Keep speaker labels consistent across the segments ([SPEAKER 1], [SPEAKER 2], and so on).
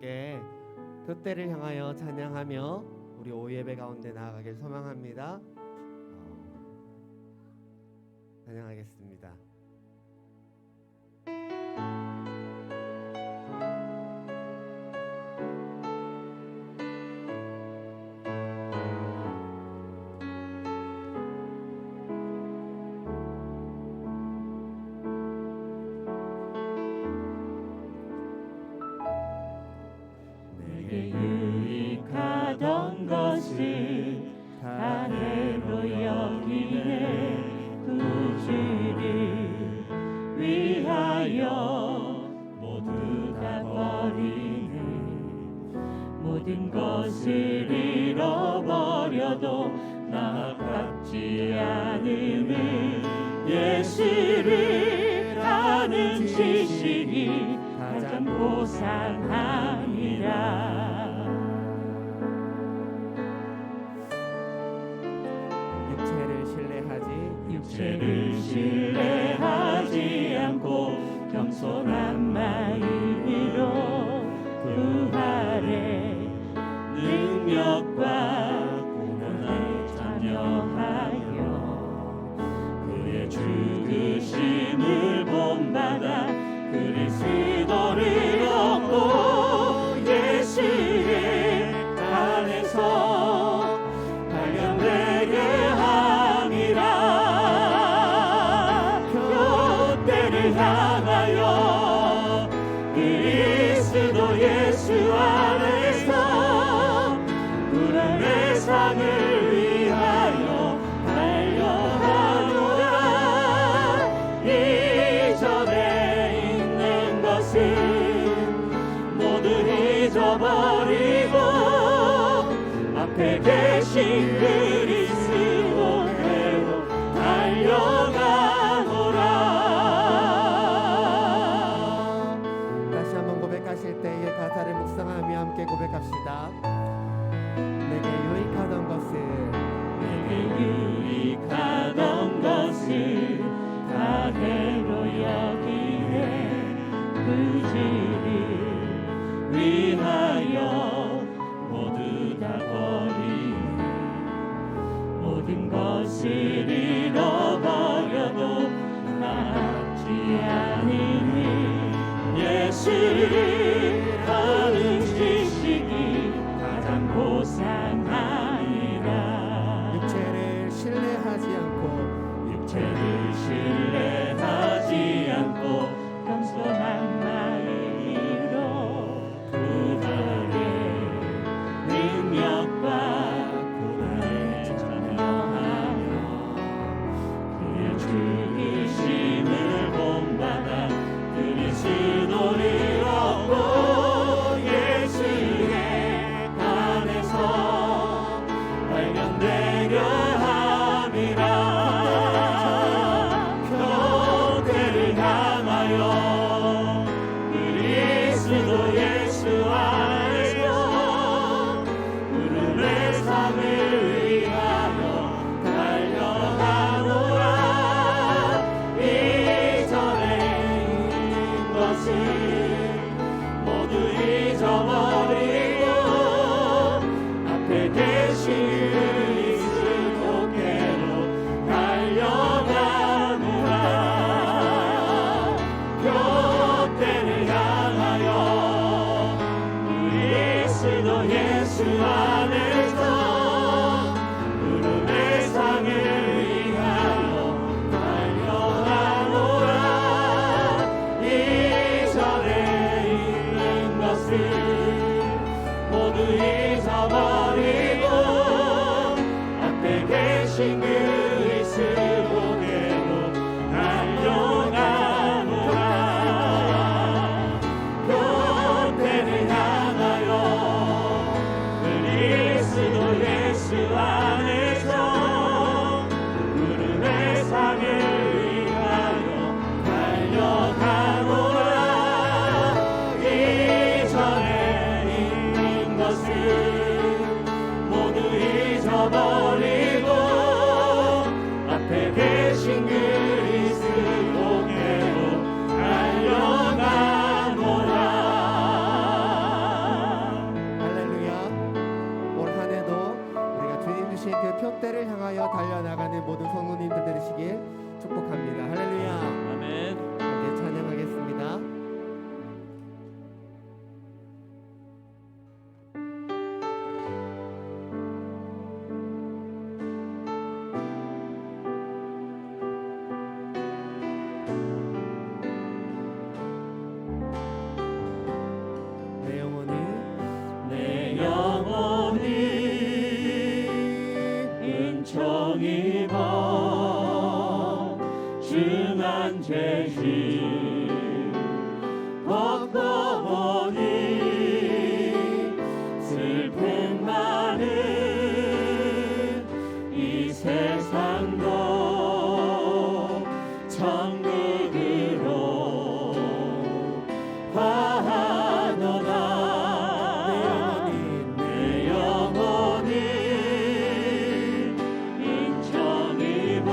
[SPEAKER 1] 함께 교대를 향하여 찬양하며 우리 오예배 가운데 나아가길 소망합니다. 찬양하겠습니다.
[SPEAKER 2] 유익하던 것을 다 해로 여기네 구주를 위하여 모두 다 버리네 모든 것을 잃어버려도 나 아깝지 않음을 예수를 아는 지식이 가장 고상함이라 육체를 신뢰하지 않고 겸손한 마음으로 부활의 능력과 구원을 참여하여 그의 죽으심을 본받아 그리스도를 얻고 예수의 안에서 발견되게 함이라 교대를 향하여 그리스도 예수 안에서 구원의 상을 위하여 달려가노라 이전에 있는 것은 모두 잊어버리고 앞에 계신 그리스도께로 달려가노라.
[SPEAKER 1] 다시 한번 고백하실 때에 가사를 묵상하며 함께 고백합시다. 내게 유익하던 것을
[SPEAKER 2] 유익하던 것을 다 해로 여기네 구주를 위하여 모두 다 버리네 모든 것을 잃어버려도 남지 않으니 예수를 아는 지식이 가장 고상하니라
[SPEAKER 1] 육체를 신뢰하지 않고
[SPEAKER 2] 겸손한 마음으로 부활의 능력과 구원을 참여하여 그의 죽으심을 본받아 그리스도를 얻고 예수의 안에서 발견되려 함이라 교대를 향하여 그리스도 예수 안에서 구름의 삶을 위하여 달려가노라 이전에 있는 것을 모두 잊어버리고 앞에 계신 그리스도께로 달려가노라 교대를 향하여 그리스도 예수 안에서 구름의 상을 위하여 달려가노라 이전에 있는 것을 모두 잊어버리고 앞에 계신 그리스도께로 달려가노라 교대를 향하여 그리스도 예수 안에서 구름의 상을 위하여 달려가노라 이전에 있는 것을
[SPEAKER 1] 때를 향하여 달려나가는 모든 성도님들 되시길 축복합니다. 할렐루야.
[SPEAKER 2] 아멘.
[SPEAKER 1] 함께 찬양하겠습니다.
[SPEAKER 2] 내 영혼이 은총 입어 중한 죄짐 벗고 보니 슬픔 많은 이 세상도 천국으로 가노라. 내 영혼이 은총 입어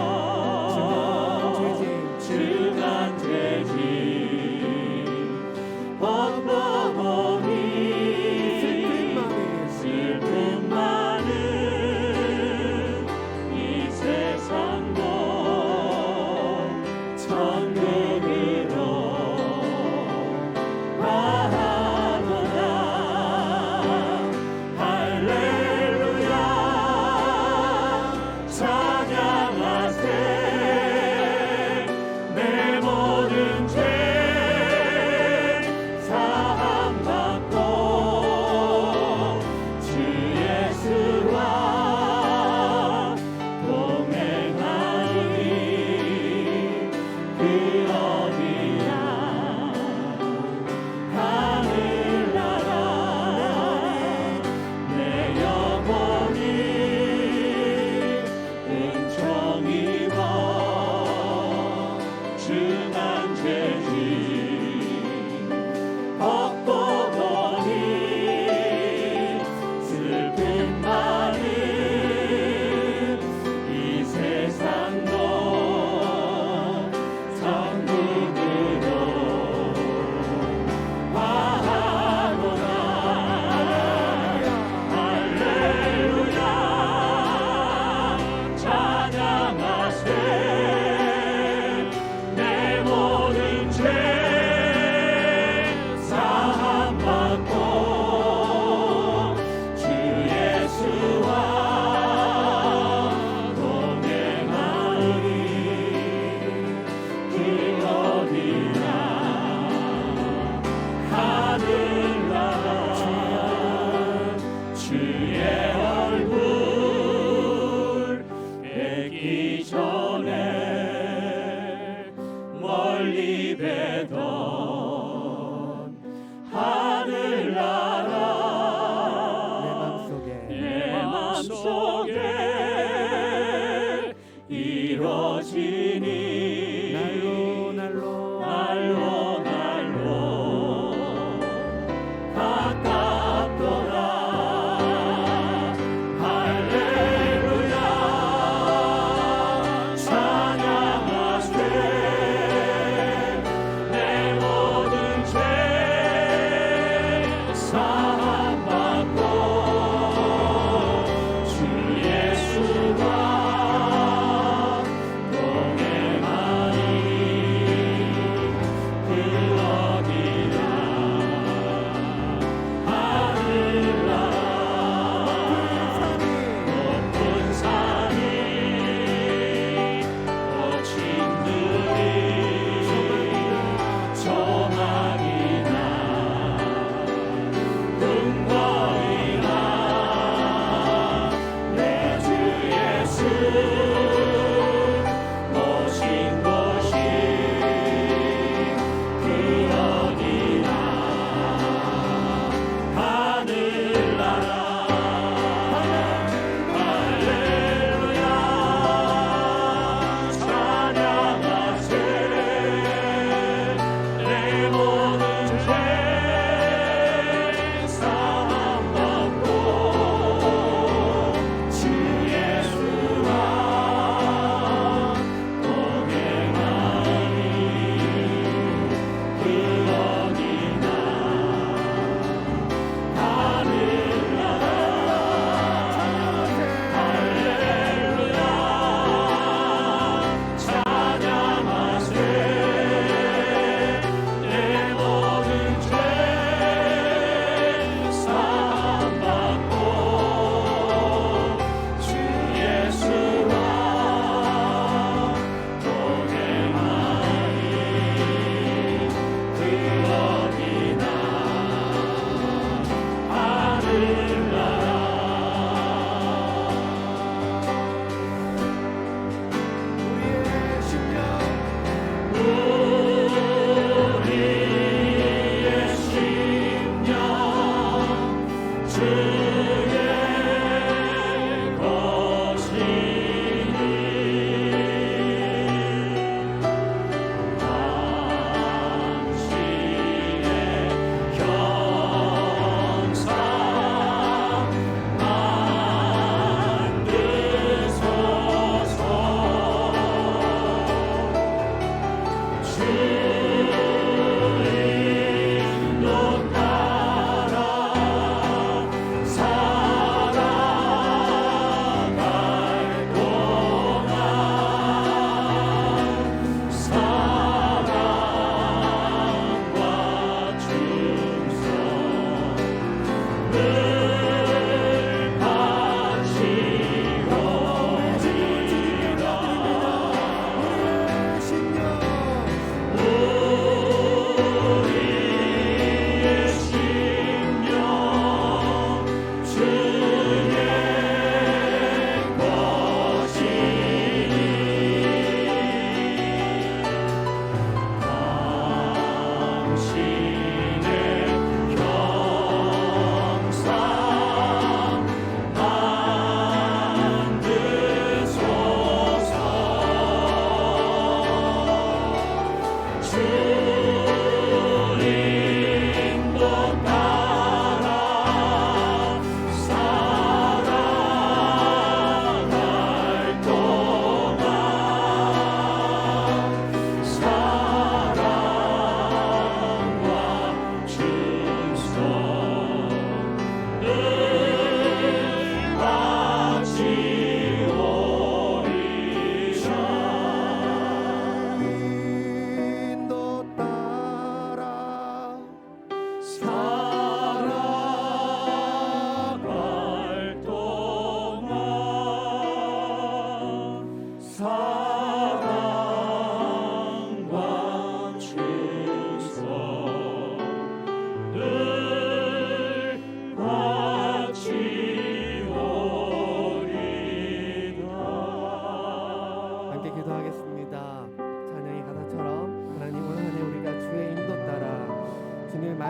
[SPEAKER 2] 중한 죄짐 벗고 보니 슬픔 많은 이 세상도 천국으로 가노라.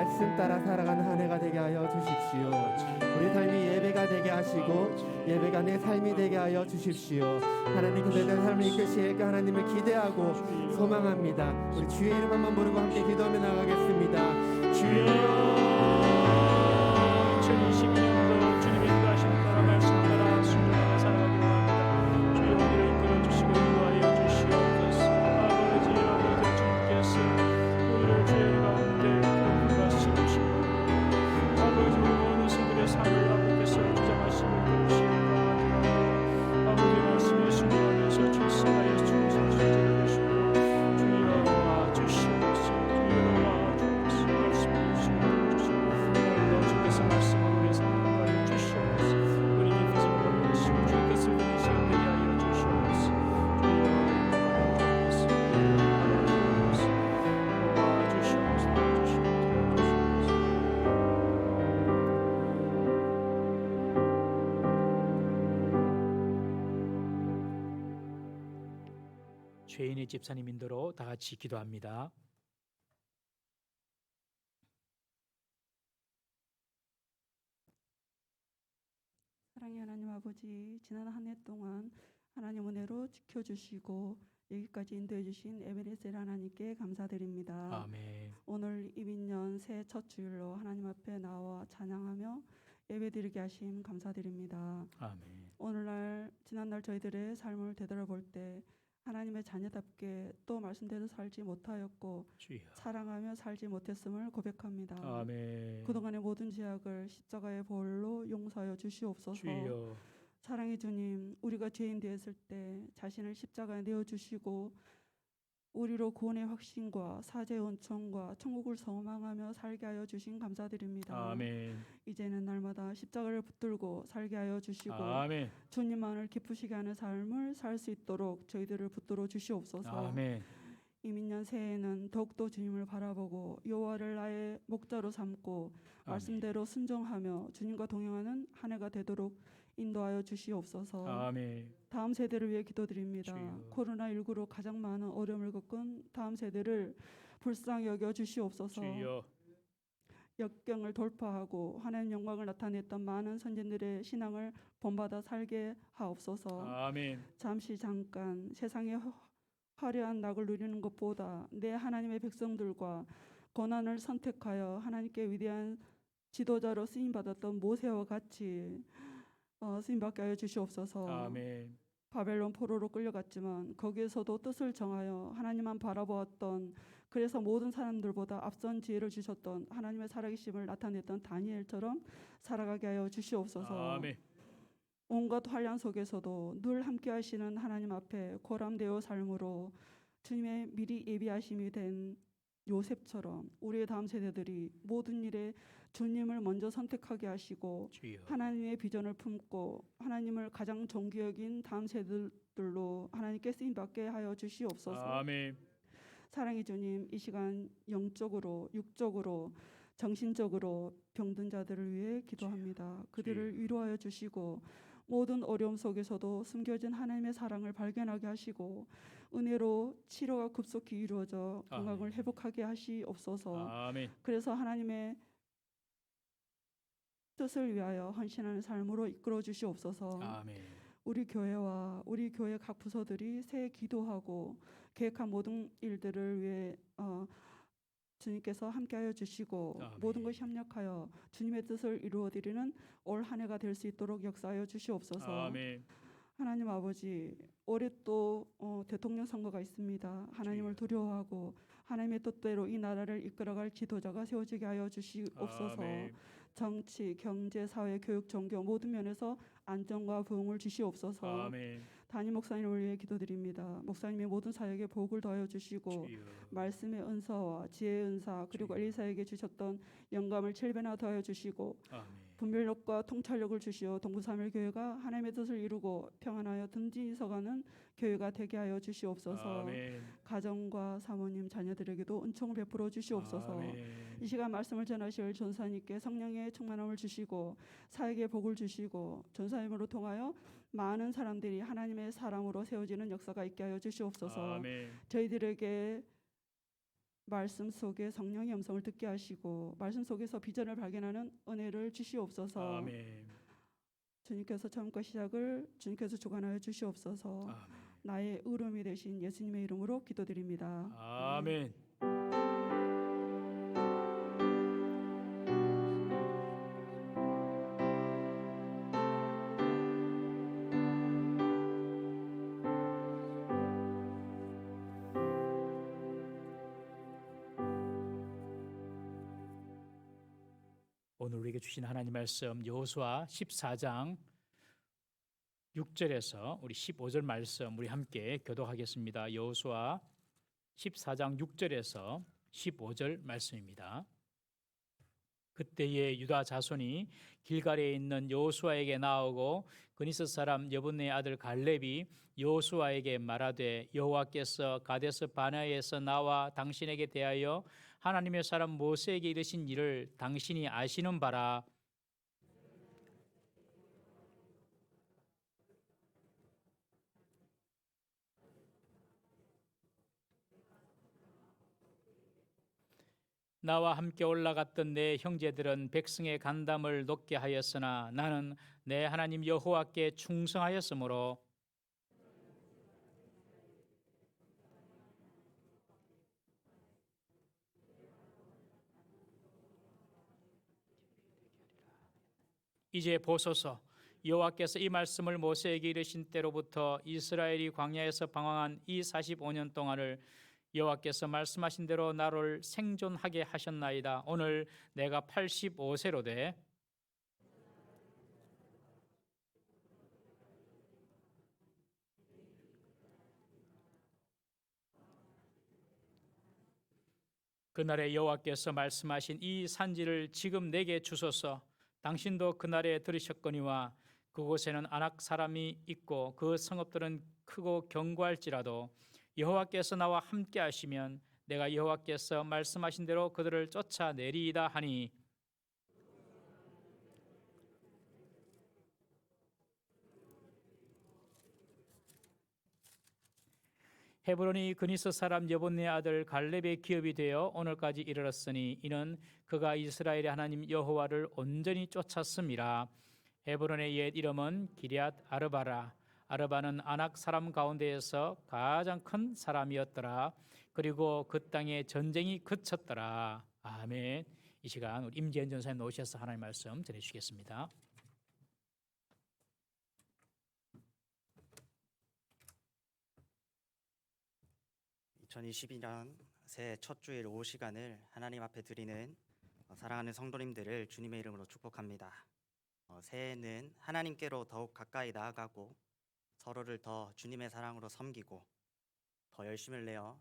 [SPEAKER 1] 말씀 따라 살아가는 한 해가 되게 하여 주십시오. 우리 삶이 예배가 되게 하시고 예배가 내 삶이 되게 하여 주십시오. 하나님께서 내 삶을 이끄실 그 하나님을 기대하고 소망합니다. 우리 주의 이름 한번 부르고 함께 기도하며 나가겠습니다. 주여.
[SPEAKER 3] 2022년도 주님의 인도하시는 따라 말씀 따라 순종하며 살아가기를 원합니다. 주여 우리를 이끌어 주시고 인도하여 주시옵소서. 아버지 주님께서 우리를 죄 가운데 가운데 세우시고 아버지 모든 성들의 삶을 아버지께서 주장하시고 그러시옵소서. 아버지 말씀에 순종하면서 출세하여 충성스러워 되시고 주여 와 주시옵소서. 주여 와 주옵소서. 말씀해 주시고 오늘도 주께서 말씀으로 우리의 삶을 하여 주시옵소서. 우리의 기적으로 보시고 주께서 우리의 시간 되게 하여 주시옵소서. 죄인의 집사님 인도로 다 같이 기도합니다.
[SPEAKER 4] 사랑의 하나님 아버지, 지난 한 해 동안 하나님 은혜로 지켜주시고 여기까지 인도해 주신 에베네셀 하나님께 감사드립니다.
[SPEAKER 3] 아멘.
[SPEAKER 4] 오늘 이민년 새해 첫 주일로 하나님 앞에 나와 찬양하며 예배드리게 하심 감사드립니다.
[SPEAKER 3] 아멘.
[SPEAKER 4] 오늘날 지난날 저희들의 삶을 되돌아볼 때 하나님의 자녀답게 또 말씀대로 살지 못하였고
[SPEAKER 3] 주여.
[SPEAKER 4] 사랑하며 살지 못했음을 고백합니다.
[SPEAKER 3] 아멘.
[SPEAKER 4] 그동안의 모든 죄악을 십자가의 보혈로 용서하여 주시옵소서.
[SPEAKER 3] 주여.
[SPEAKER 4] 사랑의 주님, 우리가 죄인 되었을 때 자신을 십자가에 내어주시고 우리로 구원의 확신과 사죄의 은총과 천국을 소망하며 살게 하여 주신 감사드립니다.
[SPEAKER 3] 아멘.
[SPEAKER 4] 이제는 날마다 십자가를 붙들고 살게 하여 주시고
[SPEAKER 3] 아멘.
[SPEAKER 4] 주님만을 기쁘시게 하는 삶을 살 수 있도록 저희들을 붙들어 주시옵소서.
[SPEAKER 3] 아멘.
[SPEAKER 4] 이민년 새해에는 더욱더 주님을 바라보고 여호와를 나의 목자로 삼고 말씀대로 순종하며 주님과 동행하는 한 해가 되도록 인도하여 주시옵소서.
[SPEAKER 3] 아멘.
[SPEAKER 4] 다음 세대를 위해 기도드립니다.
[SPEAKER 3] 주여.
[SPEAKER 4] 코로나19로 가장 많은 어려움을 겪은 다음 세대를 불쌍히 여겨 주시옵소서.
[SPEAKER 3] 주여.
[SPEAKER 4] 역경을 돌파하고 하나님 영광을 나타냈던 많은 선진들의 신앙을 본받아 살게 하옵소서.
[SPEAKER 3] 아멘.
[SPEAKER 4] 잠시 잠깐 세상의 화려한 낙을 누리는 것보다 내 하나님의 백성들과 고난을 선택하여 하나님께 위대한 지도자로 쓰임받았던 모세와 같이 쓰임받게 하여 주시옵소서.
[SPEAKER 3] 아멘.
[SPEAKER 4] 바벨론 포로로 끌려갔지만 거기에서도 뜻을 정하여 하나님만 바라보았던, 그래서 모든 사람들보다 앞선 지혜를 주셨던 하나님의 살아계심을 나타냈던 다니엘처럼 살아가게 하여 주시옵소서.
[SPEAKER 3] 아멘.
[SPEAKER 4] 온갖 환란 속에서도 늘 함께 하시는 하나님 앞에 고람되어 삶으로 주님의 미리 예비하심이 된 요셉처럼 우리의 다음 세대들이 모든 일에 주님을 먼저 선택하게 하시고
[SPEAKER 3] 주여.
[SPEAKER 4] 하나님의 비전을 품고 하나님을 가장 존귀 여긴 다음 세대들로 하나님께 쓰임받게 하여 주시옵소서.
[SPEAKER 3] 아멘.
[SPEAKER 4] 사랑의 주님, 이 시간 영적으로 육적으로 정신적으로 병든 자들을 위해 기도합니다. 그들을 위로하여 주시고 모든 어려움 속에서도 숨겨진 하나님의 사랑을 발견하게 하시고 은혜로 치료가 급속히 이루어져 건강을 회복하게 하시옵소서.
[SPEAKER 3] 아멘.
[SPEAKER 4] 그래서 하나님의 뜻을 위하여 헌신하는 삶으로 이끌어 주시옵소서.
[SPEAKER 3] 아멘.
[SPEAKER 4] 우리 교회와 우리 교회 각 부서들이 새해 기도하고 계획한 모든 일들을 위해 주님께서 함께하여 주시고
[SPEAKER 3] 아멘.
[SPEAKER 4] 모든 것이 협력하여 주님의 뜻을 이루어드리는 올 한 해가 될 수 있도록 역사하여 주시옵소서.
[SPEAKER 3] 아멘.
[SPEAKER 4] 하나님 아버지, 올해 또 대통령 선거가 있습니다. 하나님을 두려워하고 하나님의 뜻대로 이 나라를 이끌어갈 지도자가 세워지게 하여 주시옵소서.
[SPEAKER 3] 아멘.
[SPEAKER 4] 정치, 경제, 사회, 교육, 종교 모든 면에서 안정과 부흥을 주시옵소서.
[SPEAKER 3] 아멘.
[SPEAKER 4] 담임 목사님을 위해 기도드립니다. 목사님의 모든 사역에 복을 더하여 주시고
[SPEAKER 3] 주여.
[SPEAKER 4] 말씀의 은사와 지혜의 은사 그리고
[SPEAKER 3] 주여.
[SPEAKER 4] 엘리사에게 주셨던 영감을 7배나 더하여 주시고
[SPEAKER 3] 아멘.
[SPEAKER 4] 분별력과 통찰력을 주시어 동부사밀 교회가 하나님의 뜻을 이루고 평안하여 든든히서가는 교회가 되게 하여 주시옵소서.
[SPEAKER 3] 아멘.
[SPEAKER 4] 가정과 사모님 자녀들에게도 은총을 베풀어 주시옵소서.
[SPEAKER 3] 아멘.
[SPEAKER 4] 이 시간 말씀을 전하실 전사님께 성령의 충만함을 주시고 사역의 복을 주시고 전사님으로 통하여 많은 사람들이 하나님의 사람으로 세워지는 역사가 있게 하여 주시옵소서.
[SPEAKER 3] 아멘.
[SPEAKER 4] 저희들에게 말씀 속에 성령의 음성을 듣게 하시고 말씀 속에서 비전을 발견하는 은혜를 주시옵소서.
[SPEAKER 3] 아멘.
[SPEAKER 4] 주님께서 처음과 시작을 주님께서 주관하여 주시옵소서.
[SPEAKER 3] 아멘.
[SPEAKER 4] 나의 의로움이 되신 예수님의 이름으로 기도드립니다.
[SPEAKER 3] 아멘. 오늘 우리에게 주신 하나님 말씀 여호수아 14장 6절에서 우리 15절 말씀 우리 함께 교독하겠습니다. 여호수아 14장 6절에서 15절 말씀입니다. 그때에 유다 자손이 길갈에 있는 여호수아에게 나오고 그니스 사람 여분의 아들 갈렙이 여호수아에게 말하되 여호와께서 가데스 바네아에서 나와 당신에게 대하여 하나님의 사람 모세에게 이르신 일을 당신이 아시는 바라. 나와 함께 올라갔던 내 형제들은 백성의 간담을 높게 하였으나 나는 내 하나님 여호와께 충성하였으므로 이제 보소서 여호와께서 이 말씀을 모세에게 이르신 때로부터 이스라엘이 광야에서 방황한 이 45년 동안을 여호와께서 말씀하신 대로 나를 생존하게 하셨나이다. 오늘 내가 85세로 돼 그날에 여호와께서 말씀하신 이 산지를 지금 내게 주소서. 당신도 그날에 들으셨거니와 그곳에는 아낙 사람이 있고 그 성읍들은 크고 견고할지라도 여호와께서 나와 함께 하시면 내가 여호와께서 말씀하신 대로 그들을 쫓아내리이다 하니 헤브론이 그니스 사람 여분의 아들 갈렙의 기업이 되어 오늘까지 이르렀으니 이는 그가 이스라엘의 하나님 여호와를 온전히 쫓았음이라. 헤브론의 옛 이름은 기럇 아르바라. 아르바는 아낙 사람 가운데에서 가장 큰 사람이었더라. 그리고 그 땅에 전쟁이 그쳤더라. 아멘. 이 시간 우리 임재현 전사님 오셔서 하나님 말씀 전해주시겠습니다.
[SPEAKER 5] 2022년 새해 첫 주일 오후 시간을 하나님 앞에 드리는 사랑하는 성도님들을 주님의 이름으로 축복합니다. 새해에는 하나님께로 더욱 가까이 나아가고 서로를 더 주님의 사랑으로 섬기고 더 열심을 내어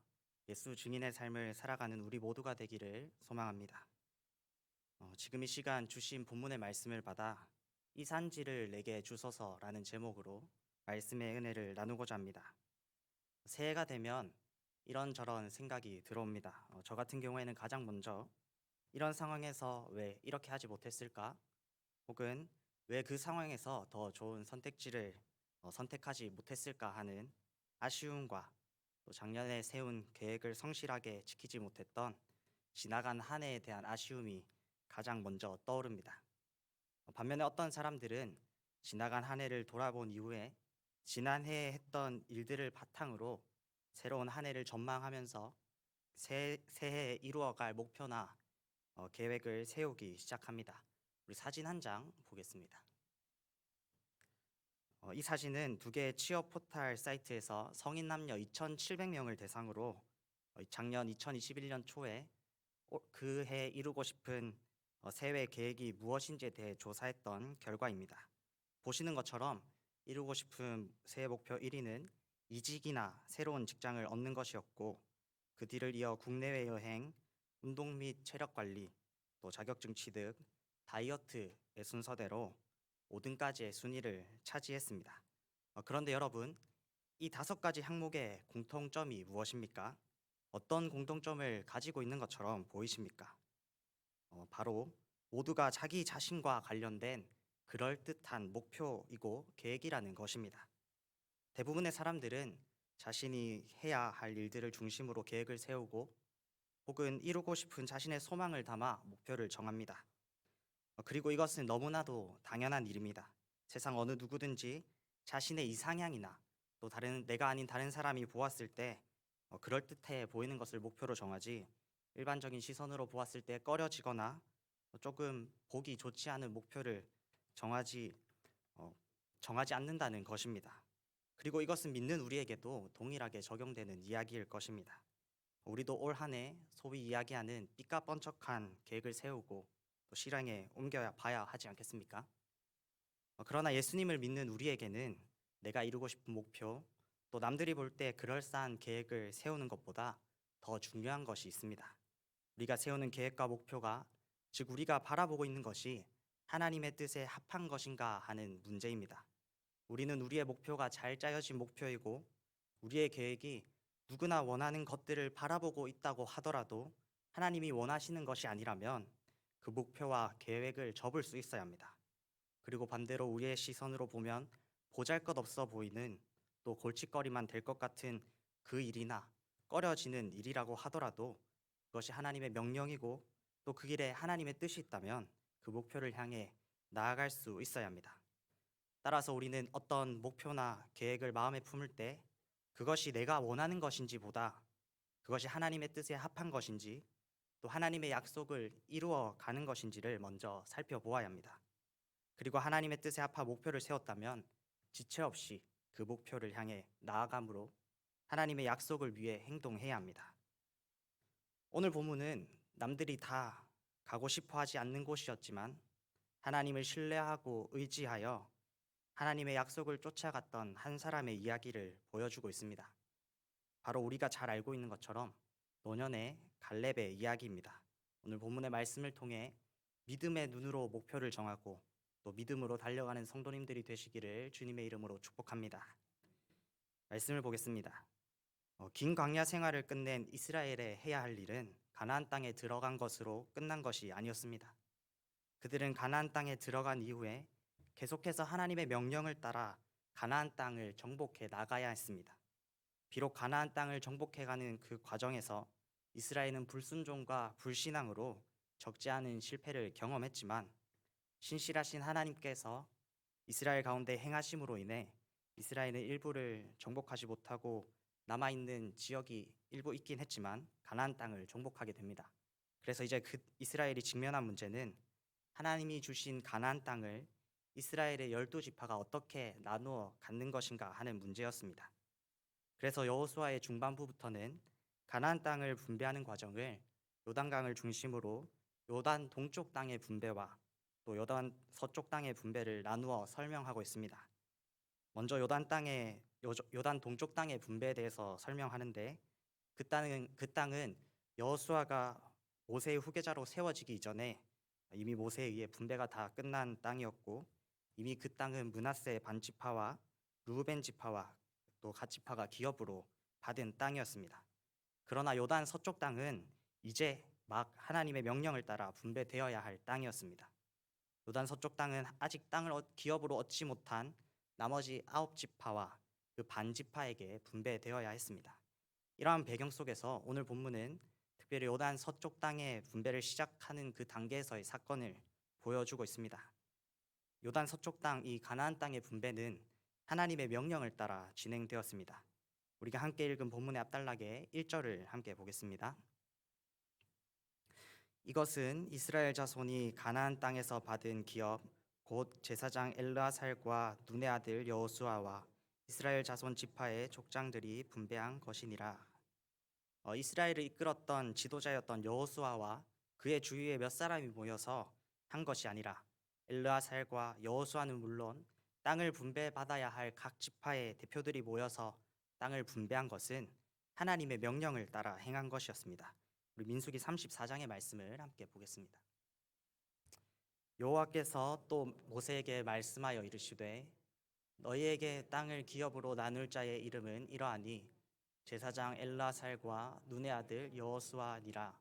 [SPEAKER 5] 예수 증인의 삶을 살아가는 우리 모두가 되기를 소망합니다. 지금 이 시간 주신 본문의 말씀을 받아 이 산지를 내게 주소서라는 제목으로 말씀의 은혜를 나누고자 합니다. 새해가 되면 이런저런 생각이 들어옵니다. 저 같은 경우에는 가장 먼저 이런 상황에서 왜 이렇게 하지 못했을까? 혹은 왜 그 상황에서 더 좋은 선택지를 선택하지 못했을까 하는 아쉬움과 또 작년에 세운 계획을 성실하게 지키지 못했던 지나간 한 해에 대한 아쉬움이 가장 먼저 떠오릅니다. 반면에 어떤 사람들은 지나간 한 해를 돌아본 이후에 지난 해에 했던 일들을 바탕으로 새로운 한 해를 전망하면서 새해에 이루어갈 목표나 계획을 세우기 시작합니다. 우리 사진 한 장 보겠습니다. 이 사진은 두 개의 취업 포털 사이트에서 성인 남녀 2,700명을 대상으로 작년 2021년 초에 그 해 이루고 싶은 새해 계획이 무엇인지에 대해 조사했던 결과입니다. 보시는 것처럼 이루고 싶은 새해 목표 1위는 이직이나 새로운 직장을 얻는 것이었고 그 뒤를 이어 국내외 여행, 운동 및 체력 관리, 또 자격증 취득, 다이어트의 순서대로 5등까지의 순위를 차지했습니다. 그런데 여러분, 이 5가지 항목의 공통점이 무엇입니까? 어떤 공통점을 가지고 있는 것처럼 보이십니까? 바로 모두가 자기 자신과 관련된 그럴듯한 목표이고 계획이라는 것입니다. 대부분의 사람들은 자신이 해야 할 일들을 중심으로 계획을 세우고 혹은 이루고 싶은 자신의 소망을 담아 목표를 정합니다. 그리고 이것은 너무나도 당연한 일입니다. 세상 어느 누구든지 자신의 이상향이나 또 내가 아닌 다른 사람이 보았을 때 그럴듯해 보이는 것을 목표로 정하지, 일반적인 시선으로 보았을 때 꺼려지거나 조금 보기 좋지 않은 목표를 정하지 않는다는 것입니다. 그리고 이것은 믿는 우리에게도 동일하게 적용되는 이야기일 것입니다. 우리도 올 한 해 소위 이야기하는 삐까뻔쩍한 계획을 세우고 또 실행에 옮겨야 봐야 하지 않겠습니까? 그러나 예수님을 믿는 우리에게는 내가 이루고 싶은 목표, 또 남들이 볼 때 그럴싸한 계획을 세우는 것보다 더 중요한 것이 있습니다. 우리가 세우는 계획과 목표가, 즉 우리가 바라보고 있는 것이 하나님의 뜻에 합한 것인가 하는 문제입니다. 우리는 우리의 목표가 잘 짜여진 목표이고 우리의 계획이 누구나 원하는 것들을 바라보고 있다고 하더라도 하나님이 원하시는 것이 아니라면 그 목표와 계획을 접을 수 있어야 합니다. 그리고 반대로 우리의 시선으로 보면 보잘것없어 보이는, 또 골칫거리만 될 것 같은 그 일이나 꺼려지는 일이라고 하더라도 그것이 하나님의 명령이고 또 그 길에 하나님의 뜻이 있다면 그 목표를 향해 나아갈 수 있어야 합니다. 따라서 우리는 어떤 목표나 계획을 마음에 품을 때 그것이 내가 원하는 것인지 보다 그것이 하나님의 뜻에 합한 것인지 또 하나님의 약속을 이루어 가는 것인지를 먼저 살펴보아야 합니다. 그리고 하나님의 뜻에 합한 목표를 세웠다면 지체 없이 그 목표를 향해 나아감으로 하나님의 약속을 위해 행동해야 합니다. 오늘 본문은 남들이 다 가고 싶어 하지 않는 곳이었지만 하나님을 신뢰하고 의지하여 하나님의 약속을 쫓아갔던 한 사람의 이야기를 보여주고 있습니다. 바로 우리가 잘 알고 있는 것처럼 노년의 갈렙의 이야기입니다. 오늘 본문의 말씀을 통해 믿음의 눈으로 목표를 정하고 또 믿음으로 달려가는 성도님들이 되시기를 주님의 이름으로 축복합니다. 말씀을 보겠습니다. 긴 광야 생활을 끝낸 이스라엘의 해야 할 일은 가나안 땅에 들어간 것으로 끝난 것이 아니었습니다. 그들은 가나안 땅에 들어간 이후에 계속해서 하나님의 명령을 따라 가나안 땅을 정복해 나가야 했습니다. 비록 가나안 땅을 정복해가는 그 과정에서 이스라엘은 불순종과 불신앙으로 적지 않은 실패를 경험했지만 신실하신 하나님께서 이스라엘 가운데 행하심으로 인해 이스라엘은 일부를 정복하지 못하고 남아있는 지역이 일부 있긴 했지만 가나안 땅을 정복하게 됩니다. 그래서 이제 그 이스라엘이 직면한 문제는 하나님이 주신 가나안 땅을 이스라엘의 12지파가 어떻게 나누어 갖는 것인가 하는 문제였습니다. 그래서 여호수아의 중반부부터는 가나안 땅을 분배하는 과정을 요단강을 중심으로 요단 동쪽 땅의 분배와 또 요단 서쪽 땅의 분배를 나누어 설명하고 있습니다. 먼저 요단 동쪽 땅의 분배에 대해서 설명하는데 그 땅은 여호수아가 모세의 후계자로 세워지기 이전에 이미 모세에 의해 분배가 다 끝난 땅이었고 이미 그 땅은 므낫세 반지파와 르우벤 지파와 또 갓 지파가 기업으로 받은 땅이었습니다. 그러나 요단 서쪽 땅은 이제 막 하나님의 명령을 따라 분배되어야 할 땅이었습니다. 요단 서쪽 땅은 아직 땅을 기업으로 얻지 못한 나머지 9지파와 그 반지파에게 분배되어야 했습니다. 이러한 배경 속에서 오늘 본문은 특별히 요단 서쪽 땅의 분배를 시작하는 그 단계에서의 사건을 보여주고 있습니다. 요단 서쪽 땅, 이 가나안 땅의 분배는 하나님의 명령을 따라 진행되었습니다. 우리가 함께 읽은 본문의 앞단락에 1절을 함께 보겠습니다. 이것은 이스라엘 자손이 가나안 땅에서 받은 기업 곧 제사장 엘르아살과 눈의 아들 여호수아와 이스라엘 자손 지파의 족장들이 분배한 것이니라. 이스라엘을 이끌었던 지도자였던 여호수아와 그의 주위에 몇 사람이 모여서 한 것이 아니라 엘르아살과 여호수아는 물론 땅을 분배받아야 할 각 지파의 대표들이 모여서 땅을 분배한 것은 하나님의 명령을 따라 행한 것이었습니다. 우리 민수기 34장의 말씀을 함께 보겠습니다. 여호와께서 또 모세에게 말씀하여 이르시되 너희에게 땅을 기업으로 나눌 자의 이름은 이러하니 제사장 엘라살과 눈의 아들 여호수아니라.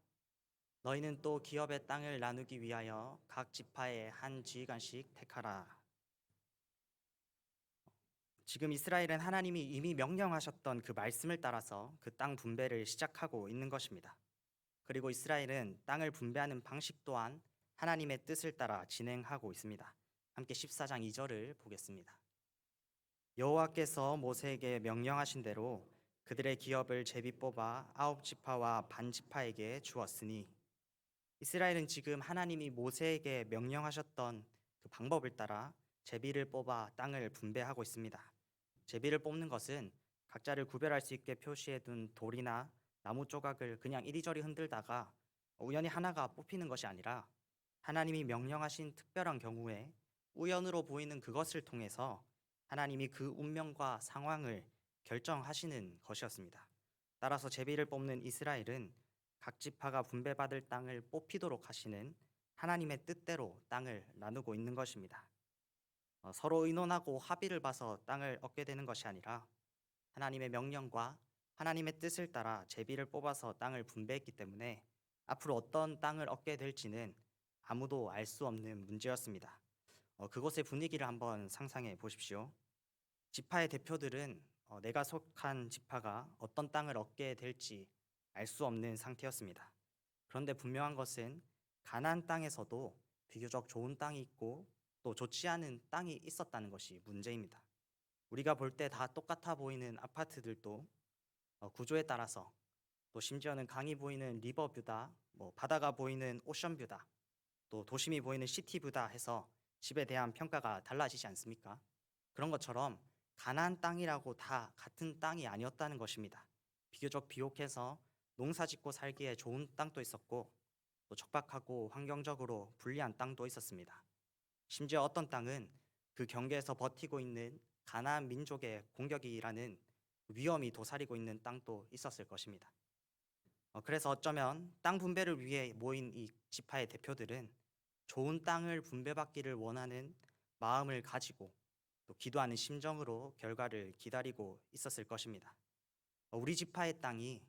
[SPEAKER 5] 너희는 또 기업의 땅을 나누기 위하여 각 지파에 한 지휘관씩 택하라. 지금 이스라엘은 하나님이 이미 명령하셨던 그 말씀을 따라서 그 땅 분배를 시작하고 있는 것입니다. 그리고 이스라엘은 땅을 분배하는 방식 또한 하나님의 뜻을 따라 진행하고 있습니다. 함께 14장 2절을 보겠습니다. 여호와께서 모세에게 명령하신 대로 그들의 기업을 제비 뽑아 9지파와 반지파에게 주었으니, 이스라엘은 지금 하나님이 모세에게 명령하셨던 그 방법을 따라 제비를 뽑아 땅을 분배하고 있습니다. 제비를 뽑는 것은 각자를 구별할 수 있게 표시해둔 돌이나 나무 조각을 그냥 이리저리 흔들다가 우연히 하나가 뽑히는 것이 아니라 하나님이 명령하신 특별한 경우에 우연으로 보이는 그것을 통해서 하나님이 그 운명과 상황을 결정하시는 것이었습니다. 따라서 제비를 뽑는 이스라엘은 각 지파가 분배받을 땅을 뽑히도록 하시는 하나님의 뜻대로 땅을 나누고 있는 것입니다. 서로 의논하고 합의를 봐서 땅을 얻게 되는 것이 아니라 하나님의 명령과 하나님의 뜻을 따라 제비를 뽑아서 땅을 분배했기 때문에 앞으로 어떤 땅을 얻게 될지는 아무도 알 수 없는 문제였습니다. 그곳의 분위기를 한번 상상해 보십시오. 지파의 대표들은 내가 속한 지파가 어떤 땅을 얻게 될지 알 수 없는 상태였습니다. 그런데 분명한 것은 가나안 땅에서도 비교적 좋은 땅이 있고 또 좋지 않은 땅이 있었다는 것이 문제입니다. 우리가 볼 때 다 똑같아 보이는 아파트들도 구조에 따라서, 또 심지어는 강이 보이는 리버뷰다, 바다가 보이는 오션뷰다, 또 도심이 보이는 시티뷰다 해서 집에 대한 평가가 달라지지 않습니까? 그런 것처럼 가나안 땅이라고 다 같은 땅이 아니었다는 것입니다. 비교적 비옥해서 농사짓고 살기에 좋은 땅도 있었고 또 척박하고 환경적으로 불리한 땅도 있었습니다. 심지어 어떤 땅은 그 경계에서 버티고 있는 가나안 민족의 공격이라는 위험이 도사리고 있는 땅도 있었을 것입니다. 그래서 어쩌면 땅 분배를 위해 모인 이 지파의 대표들은 좋은 땅을 분배받기를 원하는 마음을 가지고 또 기도하는 심정으로 결과를 기다리고 있었을 것입니다. 우리 지파의 땅이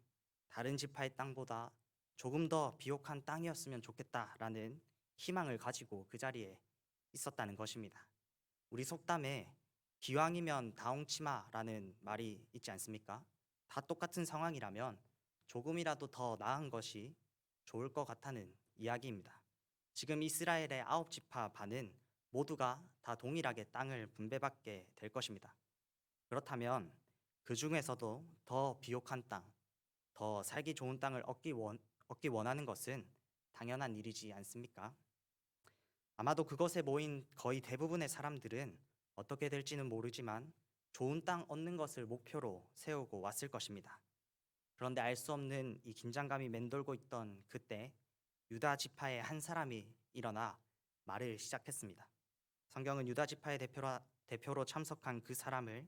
[SPEAKER 5] 다른 지파의 땅보다 조금 더 비옥한 땅이었으면 좋겠다라는 희망을 가지고 그 자리에 있었다는 것입니다. 우리 속담에 기왕이면 다홍치마라는 말이 있지 않습니까? 다 똑같은 상황이라면 조금이라도 더 나은 것이 좋을 것 같다는 이야기입니다. 지금 이스라엘의 9지파 반은 모두가 다 동일하게 땅을 분배받게 될 것입니다. 그렇다면 그 중에서도 더 비옥한 땅, 더 살기 좋은 땅을 얻기 원하는 것은 당연한 일이지 않습니까? 아마도 그것에 모인 거의 대부분의 사람들은 어떻게 될지는 모르지만 좋은 땅 얻는 것을 목표로 세우고 왔을 것입니다. 그런데 알 수 없는 이 긴장감이 맴돌고 있던 그때 유다 지파의 한 사람이 일어나 말을 시작했습니다. 성경은 유다 지파의 대표로 참석한 그 사람을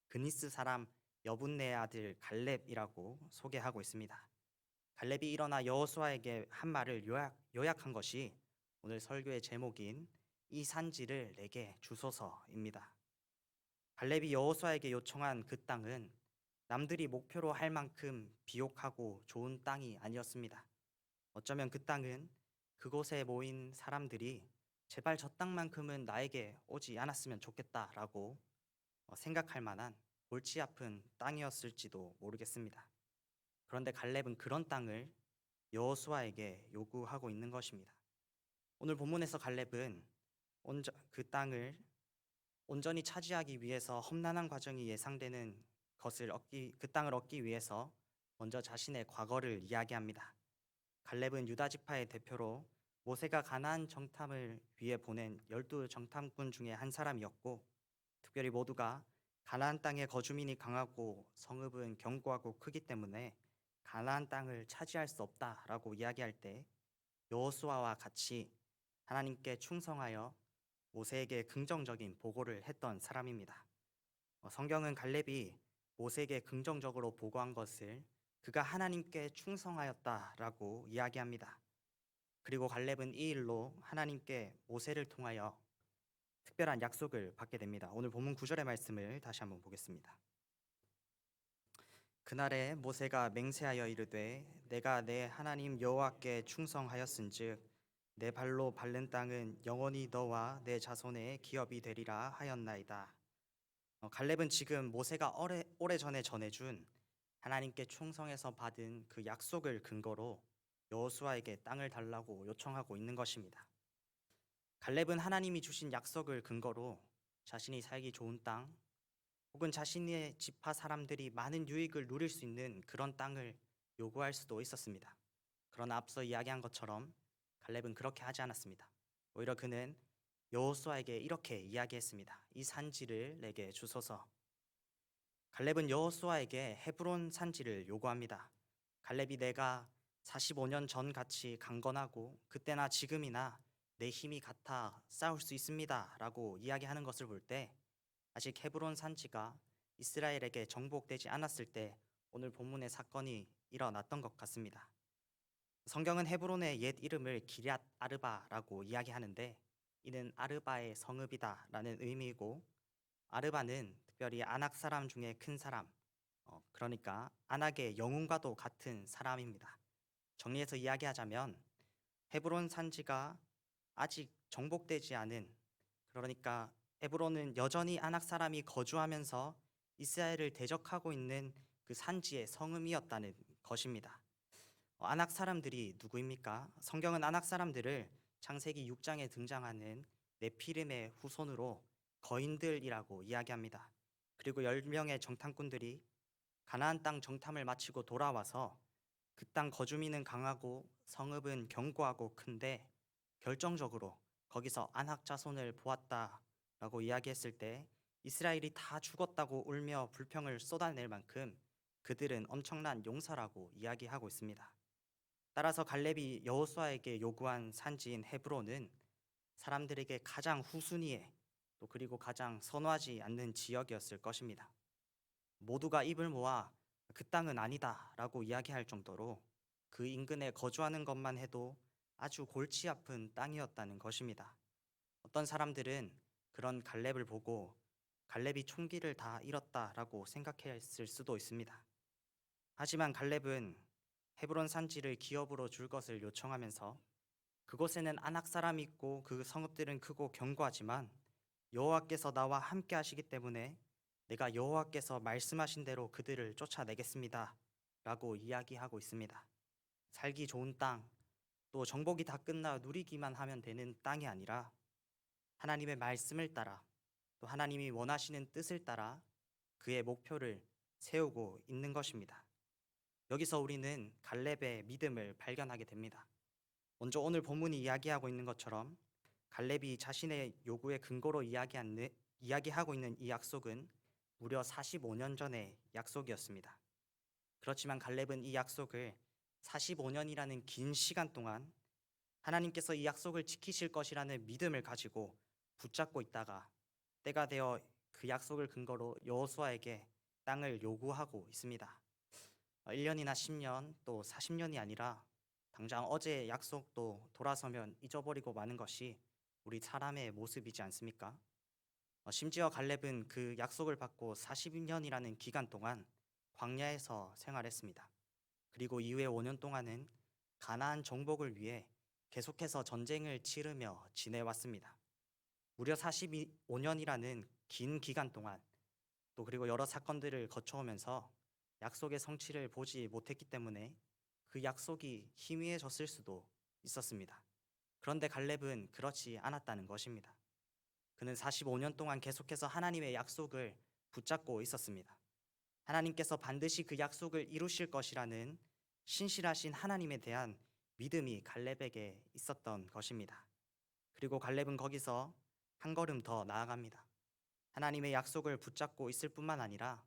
[SPEAKER 5] 그니스 사람 여분네의 아들 갈렙이라고 소개하고 있습니다. 갈렙이 일어나 여호수아에게 한 말을 요약한 것이 오늘 설교의 제목인 이 산지를 내게 주소서입니다. 갈렙이 여호수아에게 요청한 그 땅은 남들이 목표로 할 만큼 비옥하고 좋은 땅이 아니었습니다. 어쩌면 그 땅은 그곳에 모인 사람들이 제발 저 땅만큼은 나에게 오지 않았으면 좋겠다라고 생각할 만한 골치 아픈 땅이었을지도 모르겠습니다. 그런데 갈렙은 그런 땅을 여호수아에게 요구하고 있는 것입니다. 오늘 본문에서 갈렙은 그 땅을 온전히 차지하기 위해서 험난한 과정이 예상되는 그 땅을 얻기 위해서 먼저 자신의 과거를 이야기합니다. 갈렙은 유다 지파의 대표로 모세가 가나안 정탐을 위해 보낸 12 정탐꾼 중에 한 사람이었고, 특별히 모두가 가나안 땅의 거주민이 강하고 성읍은 견고하고 크기 때문에 가나안 땅을 차지할 수 없다라고 이야기할 때 여호수아와 같이 하나님께 충성하여 모세에게 긍정적인 보고를 했던 사람입니다. 성경은 갈렙이 모세에게 긍정적으로 보고한 것을 그가 하나님께 충성하였다라고 이야기합니다. 그리고 갈렙은 이 일로 하나님께 모세를 통하여 특별한 약속을 받게 됩니다. 오늘 본문 9절의 말씀을 다시 한번 보겠습니다. 그날에 모세가 맹세하여 이르되 내가 내 하나님 여호와께 충성하였은즉 내 발로 밟는 땅은 영원히 너와 내 자손의 기업이 되리라 하였나이다. 갈렙은 지금 모세가 오래전에 전해준 하나님께 충성해서 받은 그 약속을 근거로 여호수아에게 땅을 달라고 요청하고 있는 것입니다. 갈렙은 하나님이 주신 약속을 근거로 자신이 살기 좋은 땅, 혹은 자신의 지파 사람들이 많은 유익을 누릴 수 있는 그런 땅을 요구할 수도 있었습니다. 그러나 앞서 이야기한 것처럼 갈렙은 그렇게 하지 않았습니다. 오히려 그는 여호수아에게 이렇게 이야기했습니다. 이 산지를 내게 주소서. 갈렙은 여호수아에게 헤브론 산지를 요구합니다. 갈렙이 내가 45년 전 같이 강건하고 그때나 지금이나 내 힘이 같아 싸울 수 있습니다 라고 이야기하는 것을 볼 때 아직 헤브론 산지가 이스라엘에게 정복되지 않았을 때 오늘 본문의 사건이 일어났던 것 같습니다. 성경은 헤브론의 옛 이름을 기럇 아르바라고 이야기하는데 이는 아르바의 성읍이다 라는 의미이고, 아르바는 특별히 아낙 사람 중에 큰 사람, 그러니까 아낙의 영웅과도 같은 사람입니다. 정리해서 이야기하자면 헤브론 산지가 아직 정복되지 않은, 그러니까 헤브론은 여전히 아낙 사람이 거주하면서 이스라엘을 대적하고 있는 그 산지의 성읍이었다는 것입니다. 아낙 사람들이 누구입니까? 성경은 아낙 사람들을 창세기 6장에 등장하는 네피림의 후손으로 거인들이라고 이야기합니다. 그리고 10명의 정탐꾼들이 가나안 땅 정탐을 마치고 돌아와서 그 땅 거주민은 강하고 성읍은 견고하고 큰데 결정적으로 거기서 아낙 자손을 보았다라고 이야기했을 때 이스라엘이 다 죽었다고 울며 불평을 쏟아낼 만큼 그들은 엄청난 용사라고 이야기하고 있습니다. 따라서 갈렙이 여호수아에게 요구한 산지인 헤브론은 사람들에게 가장 후순위에 또 그리고 가장 선호하지 않는 지역이었을 것입니다. 모두가 입을 모아 그 땅은 아니다라고 이야기할 정도로 그 인근에 거주하는 것만 해도 아주 골치 아픈 땅이었다는 것입니다. 어떤 사람들은 그런 갈렙을 보고 갈렙이 총기를 다 잃었다라고 생각했을 수도 있습니다. 하지만 갈렙은 헤브론 산지를 기업으로 줄 것을 요청하면서 그곳에는 아낙 사람이 있고 그 성읍들은 크고 견고하지만 여호와께서 나와 함께 하시기 때문에 내가 여호와께서 말씀하신 대로 그들을 쫓아내겠습니다 라고 이야기하고 있습니다. 살기 좋은 땅, 또 정복이 다 끝나 누리기만 하면 되는 땅이 아니라 하나님의 말씀을 따라 또 하나님이 원하시는 뜻을 따라 그의 목표를 세우고 있는 것입니다. 여기서 우리는 갈렙의 믿음을 발견하게 됩니다. 먼저 오늘 본문이 이야기하고 있는 것처럼 갈렙이 자신의 요구의 근거로 이야기하고 있는 이 약속은 무려 45년 전의 약속이었습니다. 그렇지만 갈렙은 이 약속을 45년이라는 긴 시간 동안 하나님께서 이 약속을 지키실 것이라는 믿음을 가지고 붙잡고 있다가 때가 되어 그 약속을 근거로 여호수아에게 땅을 요구하고 있습니다. 1년이나 10년 또 40년이 아니라 당장 어제의 약속도 돌아서면 잊어버리고 마는 것이 우리 사람의 모습이지 않습니까? 심지어 갈렙은 그 약속을 받고 40년이라는 기간 동안 광야에서 생활했습니다. 그리고 이후에 5년 동안은 가나안 정복을 위해 계속해서 전쟁을 치르며 지내왔습니다. 무려 45년이라는 긴 기간 동안 또 그리고 여러 사건들을 거쳐오면서 약속의 성취를 보지 못했기 때문에 그 약속이 희미해졌을 수도 있었습니다. 그런데 갈렙은 그렇지 않았다는 것입니다. 그는 45년 동안 계속해서 하나님의 약속을 붙잡고 있었습니다. 하나님께서 반드시 그 약속을 이루실 것이라는 신실하신 하나님에 대한 믿음이 갈렙에게 있었던 것입니다. 그리고 갈렙은 거기서 한 걸음 더 나아갑니다. 하나님의 약속을 붙잡고 있을 뿐만 아니라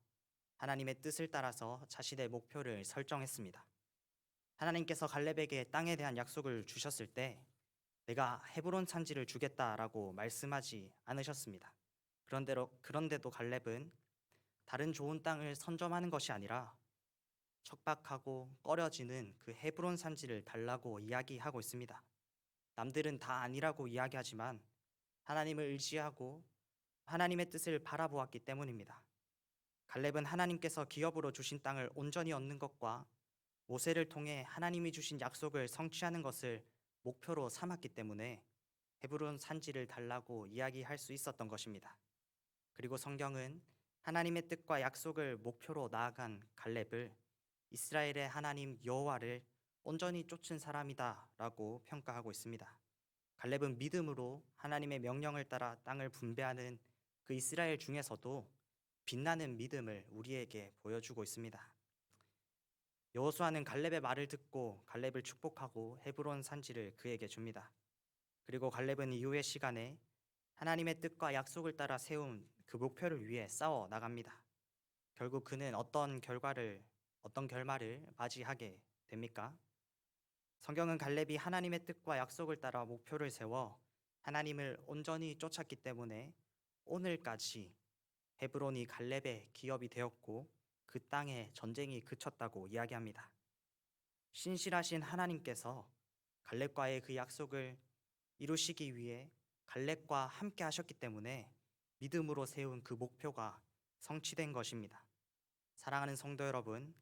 [SPEAKER 5] 하나님의 뜻을 따라서 자신의 목표를 설정했습니다. 하나님께서 갈렙에게 땅에 대한 약속을 주셨을 때 내가 헤브론 산지를 주겠다라고 말씀하지 않으셨습니다. 그런데도 갈렙은 다른 좋은 땅을 선점하는 것이 아니라 척박하고 꺼려지는 그 헤브론 산지를 달라고 이야기하고 있습니다. 남들은 다 아니라고 이야기하지만 하나님을 의지하고 하나님의 뜻을 바라보았기 때문입니다. 갈렙은 하나님께서 기업으로 주신 땅을 온전히 얻는 것과 모세를 통해 하나님이 주신 약속을 성취하는 것을 목표로 삼았기 때문에 헤브론 산지를 달라고 이야기할 수 있었던 것입니다. 그리고 성경은 하나님의 뜻과 약속을 목표로 나아간 갈렙을 이스라엘의 하나님 여호와를 온전히 쫓은 사람이다라고 평가하고 있습니다. 갈렙은 믿음으로 하나님의 명령을 따라 땅을 분배하는 그 이스라엘 중에서도 빛나는 믿음을 우리에게 보여주고 있습니다. 여호수아는 갈렙의 말을 듣고 갈렙을 축복하고 헤브론 산지를 그에게 줍니다. 그리고 갈렙은 이후의 시간에 하나님의 뜻과 약속을 따라 세운 그 목표를 위해 싸워 나갑니다. 결국 그는 어떤 결말을 맞이하게 됩니까? 성경은 갈렙이 하나님의 뜻과 약속을 따라 목표를 세워 하나님을 온전히 쫓았기 때문에 오늘까지 헤브론이 갈렙의 기업이 되었고 그 땅에 전쟁이 그쳤다고 이야기합니다. 신실하신 하나님께서 갈렙과의 그 약속을 이루시기 위해 갈렙과 함께 하셨기 때문에 믿음으로 세운 그 목표가 성취된 것입니다. 사랑하는 성도 여러분,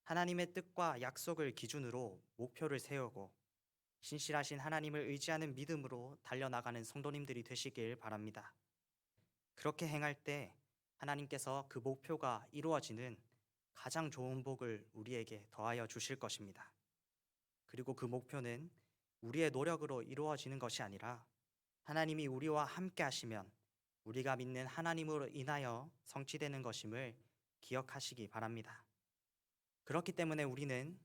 [SPEAKER 5] 하나님의 뜻과 약속을 기준으로 목표를 세우고 신실하신 하나님을 의지하는 믿음으로 달려나가는 성도님들이 되시길 바랍니다. 그렇게 행할 때 하나님께서 그 목표가 이루어지는 가장 좋은 복을 우리에게 더하여 주실 것입니다. 그리고 그 목표는 우리의 노력으로 이루어지는 것이 아니라 하나님이 우리와 함께 하시면 우리가 믿는 하나님으로 인하여 성취되는 것임을 기억하시기 바랍니다. 그렇기 때문에 우리는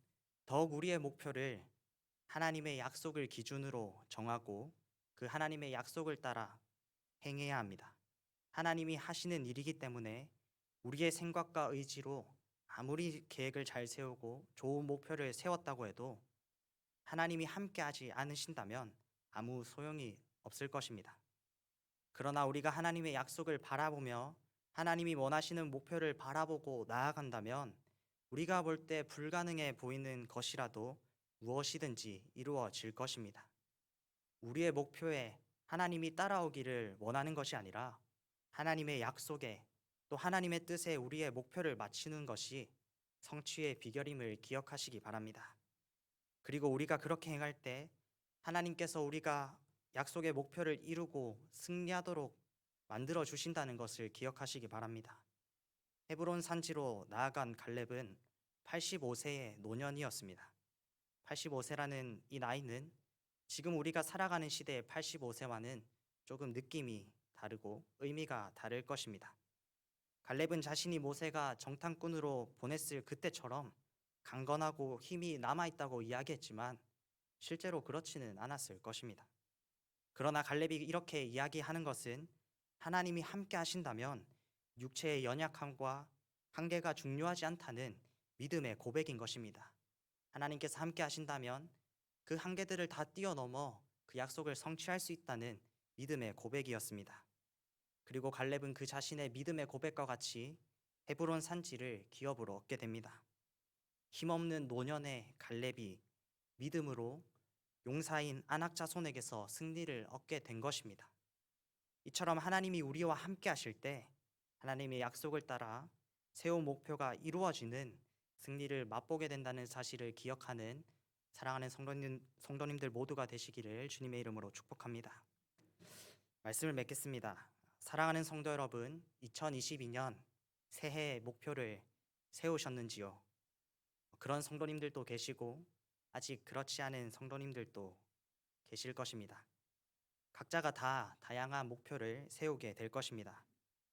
[SPEAKER 5] 더욱 우리의 목표를 하나님의 약속을 기준으로 정하고 그 하나님의 약속을 따라 행해야 합니다. 하나님이 하시는 일이기 때문에 우리의 생각과 의지로 아무리 계획을 잘 세우고 좋은 목표를 세웠다고 해도 하나님이 함께하지 않으신다면 아무 소용이 없을 것입니다. 그러나 우리가 하나님의 약속을 바라보며 하나님이 원하시는 목표를 바라보고 나아간다면 우리가 볼 때 불가능해 보이는 것이라도 무엇이든지 이루어질 것입니다. 우리의 목표에 하나님이 따라오기를 원하는 것이 아니라 하나님의 약속에 또 하나님의 뜻에 우리의 목표를 맞추는 것이 성취의 비결임을 기억하시기 바랍니다. 그리고 우리가 그렇게 행할 때 하나님께서 우리가 약속의 목표를 이루고 승리하도록 만들어 주신다는 것을 기억하시기 바랍니다. 헤브론 산지로 나아간 갈렙은 85세의 노년이었습니다. 85세라는 이 나이는 지금 우리가 살아가는 시대의 85세와는 조금 느낌이 다르고 의미가 다를 것입니다. 갈렙은 자신이 모세가 정탐꾼으로 보냈을 그때처럼 강건하고 힘이 남아있다고 이야기했지만 실제로 그렇지는 않았을 것입니다. 그러나 갈렙이 이렇게 이야기하는 것은 하나님이 함께 하신다면 육체의 연약함과 한계가 중요하지 않다는 믿음의 고백인 것입니다. 하나님께서 함께 하신다면 그 한계들을 다 뛰어넘어 그 약속을 성취할 수 있다는 믿음의 고백이었습니다. 그리고 갈렙은 그 자신의 믿음의 고백과 같이 헤브론 산지를 기업으로 얻게 됩니다. 힘없는 노년의 갈렙이 믿음으로 용사인 아낙 자손에게서 승리를 얻게 된 것입니다. 이처럼 하나님이 우리와 함께 하실 때 하나님의 약속을 따라 세운 목표가 이루어지는 승리를 맛보게 된다는 사실을 기억하는 사랑하는 성도님들 모두가 되시기를 주님의 이름으로 축복합니다. 말씀을 맺겠습니다. 사랑하는 성도 여러분, 2022년 새해의 목표를 세우셨는지요? 그런 성도님들도 계시고 아직 그렇지 않은 성도님들도 계실 것입니다. 각자가 다 다양한 목표를 세우게 될 것입니다.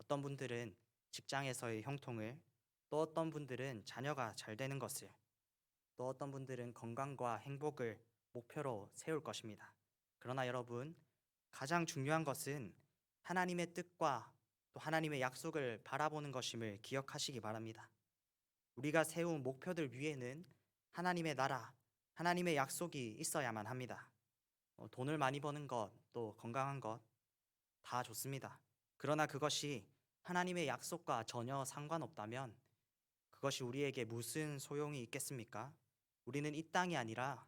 [SPEAKER 5] 어떤 분들은 직장에서의 형통을, 또 어떤 분들은 자녀가 잘 되는 것을, 또 어떤 분들은 건강과 행복을 목표로 세울 것입니다. 그러나 여러분, 가장 중요한 것은 하나님의 뜻과 또 하나님의 약속을 바라보는 것임을 기억하시기 바랍니다. 우리가 세운 목표들 위에는 하나님의 나라, 하나님의 약속이 있어야만 합니다. 돈을 많이 버는 것, 또 건강한 것 다 좋습니다. 그러나 그것이 하나님의 약속과 전혀 상관없다면 그것이 우리에게 무슨 소용이 있겠습니까? 우리는 이 땅이 아니라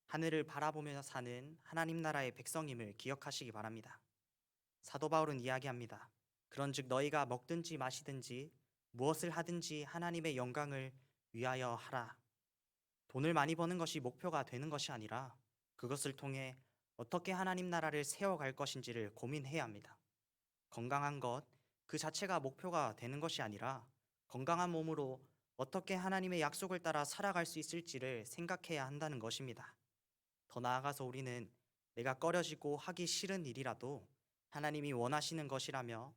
[SPEAKER 5] 하늘을 바라보며 사는 하나님 나라의 백성임을 기억하시기 바랍니다. 사도 바울은 이야기합니다. 그런즉 너희가 먹든지 마시든지 무엇을 하든지 하나님의 영광을 위하여 하라. 돈을 많이 버는 것이 목표가 되는 것이 아니라 그것을 통해 어떻게 하나님 나라를 세워갈 것인지를 고민해야 합니다. 건강한 것 그 자체가 목표가 되는 것이 아니라 건강한 몸으로 어떻게 하나님의 약속을 따라 살아갈 수 있을지를 생각해야 한다는 것입니다. 더 나아가서 우리는 내가 꺼려지고 하기 싫은 일이라도 하나님이 원하시는 것이라며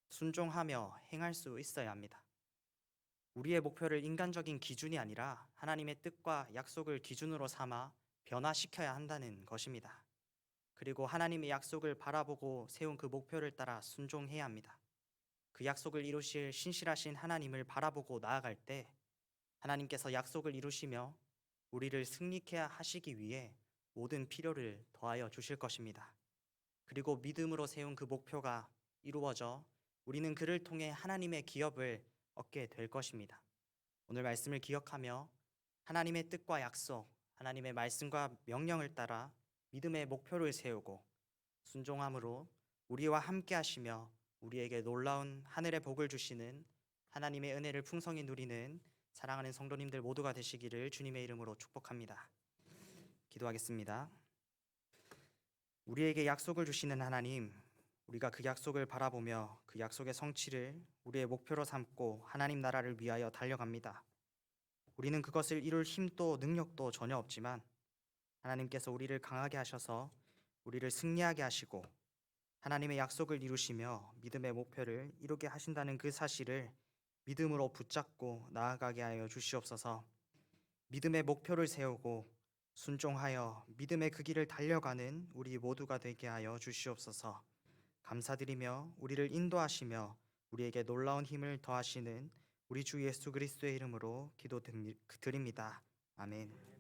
[SPEAKER 5] 순종하며 행할 수 있어야 합니다. 우리의 목표를 인간적인 기준이 아니라 하나님의 뜻과 약속을 기준으로 삼아 변화시켜야 한다는 것입니다. 그리고 하나님의 약속을 바라보고 세운 그 목표를 따라 순종해야 합니다. 그 약속을 이루실 신실하신 하나님을 바라보고 나아갈 때 하나님께서 약속을 이루시며 우리를 승리케 하시기 위해 모든 필요를 더하여 주실 것입니다. 그리고 믿음으로 세운 그 목표가 이루어져 우리는 그를 통해 하나님의 기업을 얻게 될 것입니다. 오늘 말씀을 기억하며 하나님의 뜻과 약속, 하나님의 말씀과 명령을 따라 믿음의 목표를 세우고 순종함으로 우리와 함께 하시며 우리에게 놀라운 하늘의 복을 주시는 하나님의 은혜를 풍성히 누리는 사랑하는 성도님들 모두가 되시기를 주님의 이름으로 축복합니다. 기도하겠습니다. 우리에게 약속을 주시는 하나님, 우리가 그 약속을 바라보며 그 약속의 성취를 우리의 목표로 삼고 하나님 나라를 위하여 달려갑니다. 우리는 그것을 이룰 힘도 능력도 전혀 없지만 하나님께서 우리를 강하게 하셔서 우리를 승리하게 하시고 하나님의 약속을 이루시며 믿음의 목표를 이루게 하신다는 그 사실을 믿음으로 붙잡고 나아가게 하여 주시옵소서. 믿음의 목표를 세우고 순종하여 믿음의 그 길을 달려가는 우리 모두가 되게 하여 주시옵소서. 감사드리며 우리를 인도하시며 우리에게 놀라운 힘을 더하시는 우리 주 예수 그리스도의 이름으로 기도드립니다. 아멘.